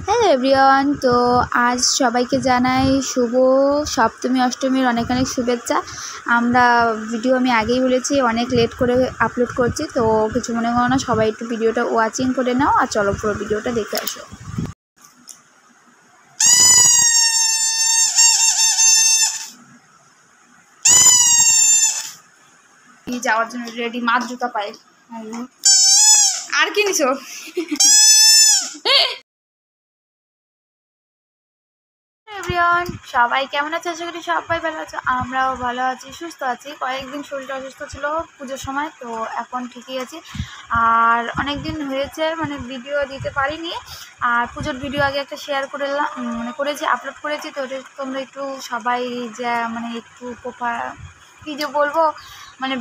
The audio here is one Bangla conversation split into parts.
হ্যালো এভরিওয়ান, তো আজ সবাইকে জানাই শুভ সপ্তমী অষ্টমীর অনেক অনেক শুভেচ্ছা। আমি আগেই বলেছি অনেক লেট করে আপলোড করছি, তো কিছু মনে করো না, সবাই একটু ভিডিওটা ওয়াচিং করে নাও আর চলো পুরো ভিডিওটা দেখে আসো। যাওয়ার জন্য রেডি, মাছ জুতা পায়ে। আর কি নিছো? এভরিওয়ান, সবাই কেমন আছে? আশা করি সবাই ভালো আছো, আমরাও ভালো আছি, সুস্থ আছি। কয়েকদিন শরীরটা অসুস্থ ছিল পুজোর সময়, তো এখন ঠিকই আছি। আর অনেক দিন হয়েছে ভিডিও দিতে পারিনি। আর পুজোর ভিডিও আগে একটা শেয়ার করেছি, আপলোড করেছি, তো ওটা তোমরা একটু সবাই যা একটু কী যে বলবো,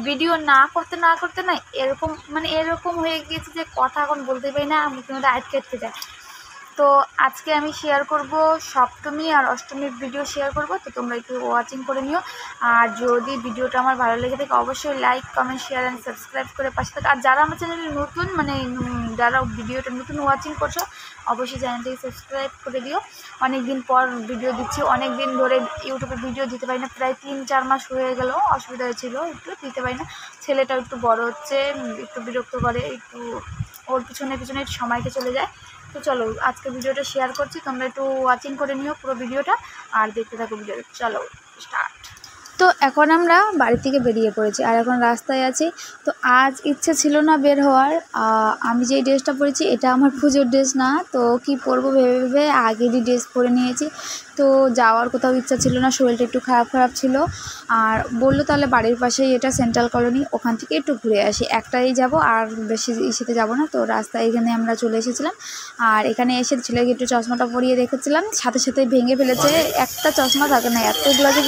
ভিডিও না করতে না এরকম হয়ে গিয়েছে যে কথা এখন বলতে পারি না, মুখের মধ্যে আটকে যায়। তো আজকে আমি শেয়ার করব সপ্তমী আর অষ্টমীর ভিডিও শেয়ার করব, তো তোমরা একটু ওয়াচিং করে নিও। আর যদি ভিডিওটা আমার ভালো লেগে থাকে অবশ্যই like, comment, share and subscribe করে পাশে থাকে। আর যারা আমার চ্যানেলে নতুন যারা ভিডিওটা নতুন ওয়াচিং করছো অবশ্যই চ্যানেলটাকে সাবস্ক্রাইব করে দিও। অনেক দিন পর ভিডিও দিচ্ছি, অনেক দিন ধরে ইউটিউবে ভিডিও দিতে পারি না, প্রায় 3-4 মাস হয়ে গেল। অসুবিধা হয়েছিল, একটু দিতে পারি না। ছেলেটা একটু বড় হচ্ছে, একটু বিরক্ত করে, একটু ওর পিছনে সময়টা চলে যায়। তো চলো আজকে ভিডিওটা শেয়ার করছি, তোমরা একটু ওয়াচিং করে নিও পুরো ভিডিওটা আর দেখতে থাকো ভিডিওটা। চলো স্টার্ট। তো এখন আমরা বাড়ি থেকে বেরিয়ে পড়েছি আর এখন রাস্তায় আছি। তো আজ ইচ্ছে ছিল না বের হওয়ার। আমি যেই ড্রেসটা পরেছি এটা আমার পুজোর ড্রেস না, তো কি পরবো ভেবে ভেবে আগেরই ড্রেস পরে নিয়েছি। তো যাওয়ার কোথাও ইচ্ছা ছিল না, শরীরটা একটু খারাপ ছিল। আর বললো তাহলে বাড়ির পাশেই এটা সেন্ট্রাল কলোনি, ওখান থেকে একটু ঘুরে আসি, একটাই যাব আর বেশি ইসেতে যাব না। তো রাস্তায় এখানে আমরা চলে এসেছিলাম। আর এখানে এসে ছেলেকে একটু চশমাটা পরিয়ে রেখেছিলাম, সাথে সাথে ভেঙে ফেলেছে। একটা চশমা থাকে না, এতগুলো যে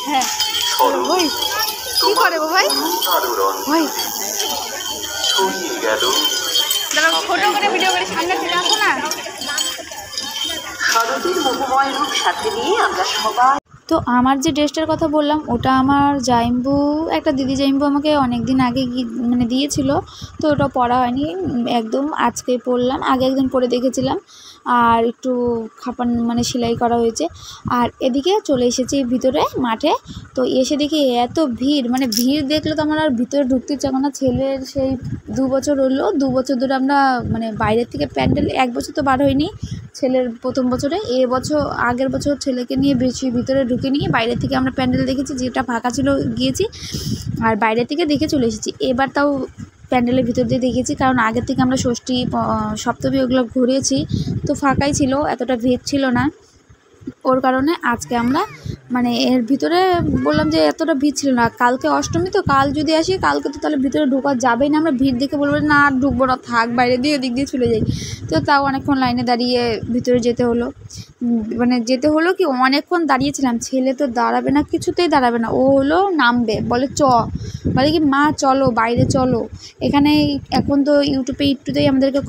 হ্যাঁ ভাই কি করে ভাই ভাই ছোট করে ভিডিও করে সামনে চলে আসো না। শরতের মোহময় রূপ সাথে নিয়ে আমরা সবাই। তো আমার যে ড্রেসটার কথা বললাম ওটা আমার জাইম্বু, একটা দিদি জাইম্বু আমাকে অনেক দিন আগে দিয়েছিল। তো ওটা পরা হয়নি, একদম আজকে পরলাম। আগে একদিন পরে দেখেছিলাম আর একটু সেলাই করা হয়েছে। আর এদিকে চলে এসেছি ভিতরে মাঠে। তো এসে দেখি এত ভিড়, ভিড় দেখলে তো আমার আর ভিতরে ঢুকতে চাবো না। ছেলের সেই 2 বছর হলো, 2 বছর ধরে আমরা বাইরের থেকে প্যান্ডেল, 1 বছর তো বার হয়নি ছেলের প্রথম বছরে, আগের বছর ছেলেকে নিয়ে বেশি ভিতরে ঢুকে নিয়ে বাইরে থেকে আমরা প্যান্ডেল দেখেছি, যেটা ফাঁকা ছিল গিয়েছি আর বাইরে থেকে দেখে চলে এসেছি। এবার তাও প্যান্ডেলের ভিতর দিয়ে দেখেছি, কারণ আগের থেকে আমরা ষষ্ঠী সপ্তমী ওগুলো ঘুরেছি, তো ফাঁকাই ছিল, এতটা ভিড় ছিল না। ওর কারণে আজকে আমরা এর ভিতরে বললাম যে এতটা ভিড় ছিল না। কালকে অষ্টমী, তো কাল যদি আসি কালকে তো তাহলে ভিতরে ঢোকা যাবেই না, আমরা ভিড় দেখে বলবো না আর ঢুকবো না, থাক বাইরে দিয়ে ওদিক দিয়ে চলে যাই। তো তাও অনেকক্ষণ লাইনে দাঁড়িয়ে ভিতরে যেতে হলো। কি অনেকক্ষণ দাঁড়িয়েছিলাম, ছেলে তো দাঁড়াবে না, কিছুতেই দাঁড়াবে না। ও হলো নামবে, বলে কি মা চলো বাইরে চলো। এখানে এখন তো ইউটিউবে একটুতেই আমাদেরকে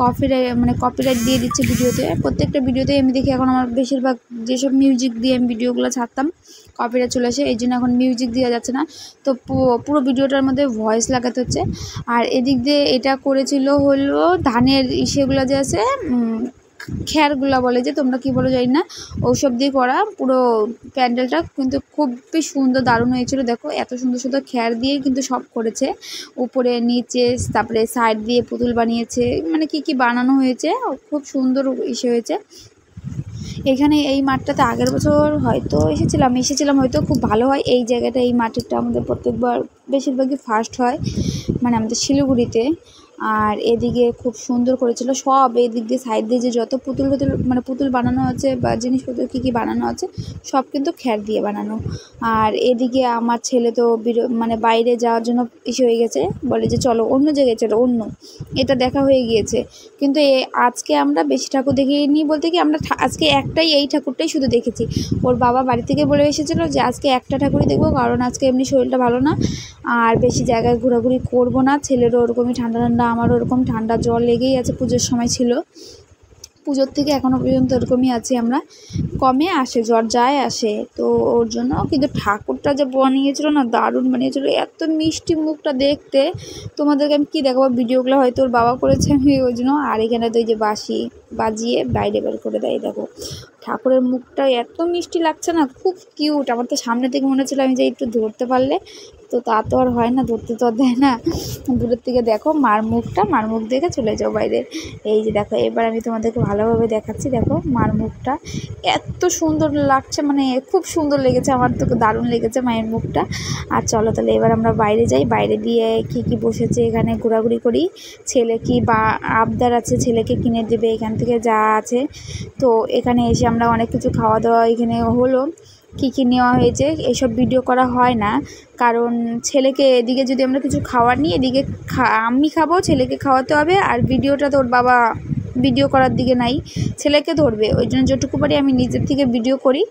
কপিরাইট দিয়ে দিচ্ছে ভিডিওতে, প্রত্যেকটা ভিডিওতেই আমি দেখি এখন আমার বেশিরভাগ যেসব মিউজিক দিয়ে আমি ভিডিওগুলো ছাড়তাম কপিরাইট চলে আসে, এই জন্য এখন মিউজিক দেওয়া যাচ্ছে না। তো পুরো ভিডিওটার মধ্যে ভয়েস লাগাতে হচ্ছে। আর এদিক দিয়ে এটা করেছিল হলো ধানের সেগুলো যে আছে, খ্যারগুলা বলে, যে তোমরা কি বলো জানি না, ওসব দিয়ে করা পুরো প্যান্ডেলটা কিন্তু খুবই সুন্দর, দারুণ হয়েছিল। দেখো এত সুন্দর সুন্দর খ্যার দিয়ে কিন্তু সব করেছে, উপরে নিচে, তারপরে সাইড দিয়ে পুতুল বানিয়েছে, কি বানানো হয়েছে, খুব সুন্দর হয়েছে। এখানে এই মাঠটাতে আগের বছর হয়তো এসেছিলাম হয়তো, খুব ভালো হয় এই জায়গাটা। এই মাঠেরটা আমাদের প্রত্যেকবার বেশিরভাগই ফার্স্ট হয় আমাদের শিলিগুড়িতে। আর এদিকে খুব সুন্দর করেছিল সব, এদিক দিয়ে সাইড দিয়ে যে যত পুতুল বানানো আছে বা জিনিসপত্র কী বানানো আছে সব কিন্তু খ্যার দিয়ে বানানো। আর এদিকে আমার ছেলে তো বাইরে যাওয়ার জন্য হয়ে গেছে, বলে যে চলো অন্য জায়গায় চলো, এটা দেখা হয়ে গিয়েছে। কিন্তু আজকে আমরা বেশি ঠাকুর দেখিনি, বলতে কি আমরা আজকে এই ঠাকুরটাই শুধু দেখেছি। ওর বাবা বাড়ি থেকে বলে এসেছিলো যে আজকে একটা ঠাকুরই দেখবো, কারণ আজকে এমনি শরীরটা ভালো না আর বেশি জায়গায় ঘোরাঘুরি করবো না। ছেলেরও ওরকমই ঠান্ডা, আমারও ওরকম ঠান্ডা জ্বর লেগেই আছে, পুজোর সময় ছিল। পুজোর থেকে এখনও পর্যন্ত ওরকমই আছি আমরা, কমে আসে জ্বর যায় আসে। তো ওর জন্য কিন্তু ঠাকুরটা যে বানিয়েছিল না, দারুণ বানিয়েছিল, এত মিষ্টি মুখটা দেখতে। তোমাদেরকে আমি কী দেখাবো, ভিডিওগুলো হয়তো ওর বাবা করেছে, আমি ওই জন্য। আর এখানে তো এই যে বাঁশি বাজিয়ে বাইরে বের করে দেয়, দেখো ঠাকুরের মুখটা এত মিষ্টি লাগছে না, খুব কিউট। আমার তো সামনে থেকে মনে হচ্ছিল আমি যে একটু ধরতে পারলে, তো তা তো আর হয় না, ধরতে তো আর দেয় না। দূরের থেকে দেখো মার মুখটা, মার মুখ দেখে চলে যাও বাইরে। এই যে দেখো, এবার আমি তোমাদেরকে ভালোভাবে দেখাচ্ছি, দেখো মার মুখটা এত সুন্দর লাগছে, মানে খুব সুন্দর লেগেছে আমার, তো দারুণ লেগেছে মায়ের মুখটা। আর চলো তাহলে এবার আমরা বাইরে যাই, বাইরে দিয়ে কি বসেছে এখানে ঘোরাঘুরি করি। ছেলে কি বা আবদার আছে, ছেলেকে কিনে দেবে এখান থেকে যা আছে। তো এখানে এসে আমরা অনেক কিছু খাওয়া দাওয়া এখানে হলো, কী নেওয়া হয়েছে এইসব ভিডিও করা হয় না, কারণ ছেলেকে এদিকে যদি আমরা কিছু খাওয়ার নিই, এদিকে আমি খাবো, ছেলেকে খাওয়াতে হবে, আর ভিডিওটা তো ওর বাবা ভিডিও করার দিকে নাই, ছেলেকে ধরবে। ওই জন্য যেটুকু পারি আমি নিজের থেকে ভিডিও করি,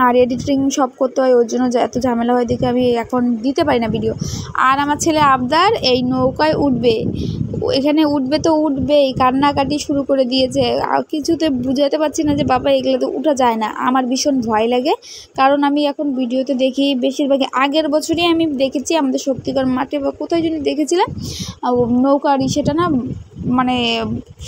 আর এডিটিং সব করতে হয়, ওর জন্য এত ঝামেলা হয় দেখে আমি এখন দিতে পারি না ভিডিও। আর আমার ছেলে আবদার এই নৌকায় উঠবে, এখানে উঠবে তো উঠবেই, কান্নাকাটি শুরু করে দিয়েছে। আর কিছুতে বুঝাতে পারছি না যে বাবা এগুলো তো উঠা যায় না, আমার ভীষণ ভয় লাগে। কারণ আমি এখন ভিডিওতে দেখি বেশিরভাগই, আগের বছরই আমি দেখেছি আমাদের শক্তিগড় মাঠে বা কোথায় যদি দেখেছিলাম, নৌকার সেটা না মানে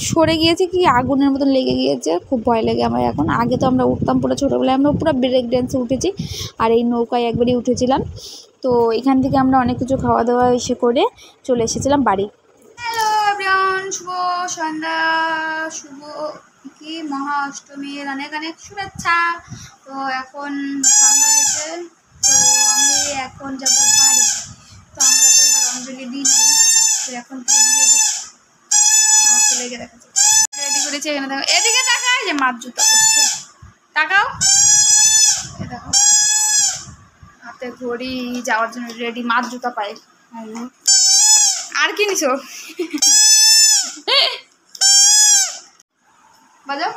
সরে গিয়েছে, কি আগুনের মতন লেগে গিয়েছে, খুব ভয় লাগে আমার এখন। আগে তো আমরা উঠতাম পুরো ছোটোবেলায়, আমরা পুরো ব্রেক ড্যান্সে উঠেছি, আর এই নৌকায় একবারই উঠেছিলাম। তো এখান থেকে আমরা অনেক কিছু খাওয়া দাওয়া এসে করে চলে এসেছিলাম বাড়ি। হ্যালো এভরিওয়ান, শুভ সন্ধ্যা, শুভ কি মহা অষ্টমীর অনেক অনেক শুভেচ্ছা। তো এখন সন্ধ্যা হয়েছে, তো আমি এখন যাব বাড়ি। তো আমরা তো এবার অঞ্জলি দিই নাই, তো এখন লেগে দেখা যাচ্ছে রেডি করেছি। এখানে দেখো, এদিকে তাকায় যে মাছ জুতা করছে, তাকাও, দেখো হাতে ঘড়ি, যাওয়ার জন্য রেডি, মাছ জুতা পায়। আর কি নিছো বাজাও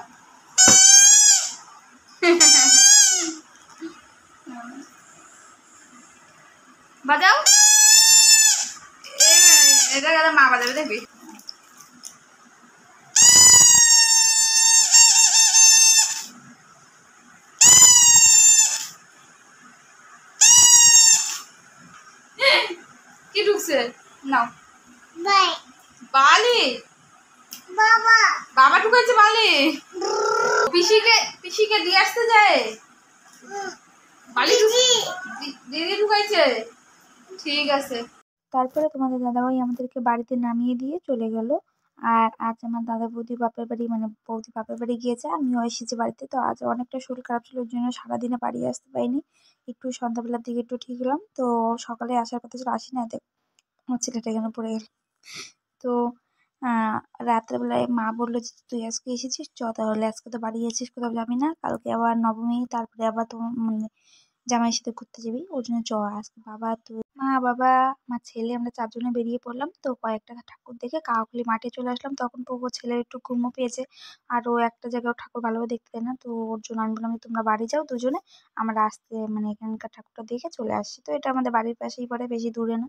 বাজাও, এটা গেলে মা বাজাবে, দেখবি। কি ঢুকছে নাও, বালি বাবা ঢুকাইছে বালি, পিসিকে দিয়ে আসতে যায়, বালি দিদি ঢুকাইছে, ঠিক আছে। তারপরে তোমাদের দাদাভাই আমাদেরকে বাড়িতে নামিয়ে দিয়ে চলে গেল। আর আজ আমার দাদা বৌদি বাপের বাড়ি, মানে বৌদি বাপের বাড়ি গিয়েছে, আমিও এসেছি বাড়িতে। তো আজ অনেকটা শরীর খারাপ ছিল, ওই জন্য সারাদিনে বাড়ি আসতে পারিনি, একটু সন্ধ্যাবেলার দিকে একটু ঠিক হলাম। তো সকালে আসার কথা ছিল, আসি না, দেখ আমার ছেলেটা এখানে পড়ে গেল। তো রাত্রেবেলায় মা বললো যে তুই আজকে এসেছিস, চ তাহলে, আজকে তো বাড়ি আছিস, কোথাও যাবি না, কালকে আবার নবমী, তারপরে আবার তো মানে জামাইয়ের সাথে ঘুরতে যাবি, ওর জন্য চ আজকে। বাবা, তুই, মা, বাবা, আমার ছেলে, আমরা চারজনে বেরিয়ে পড়লাম। তো কয়েকটা ঠাকুর দেখে কাউখালি মাঠে চলে আসলাম। তখন ও ছেলের একটু ঘুমও পেয়েছে, আর ও একটা জায়গায় ঠাকুর ভালোভাবে দেখতে দেয় না, তো ওর জন্য আমি বললাম তোমরা বাড়ি যাও দুজনে, আমরা আসতে মানে এখানকার ঠাকুরটা দেখে চলে আসছি। তো এটা আমাদের বাড়ির পাশেই পড়ে, বেশি দূরে না।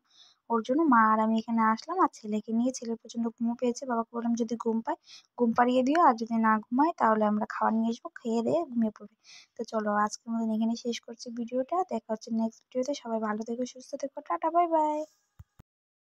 ওর জন্য মা আর আমি এখানে আসলাম, আর ছেলেকে নিয়ে, ছেলের প্রচণ্ড ঘুমও পেয়েছে। বাবাকে বললাম যদি ঘুম পায় ঘুম পাড়িয়ে দিও, আর যদি না ঘুমায় তাহলে আমরা খাবার নিয়ে আসবো, খেয়ে দিয়ে ঘুমিয়ে পড়বে। তো চলো আজকের মতন এখানে শেষ করছি ভিডিওটা, দেখা হচ্ছে নেক্সট ভিডিওতে। সবাই ভালো থেকো, সুস্থ থেকো, টাটা, বাই বাই।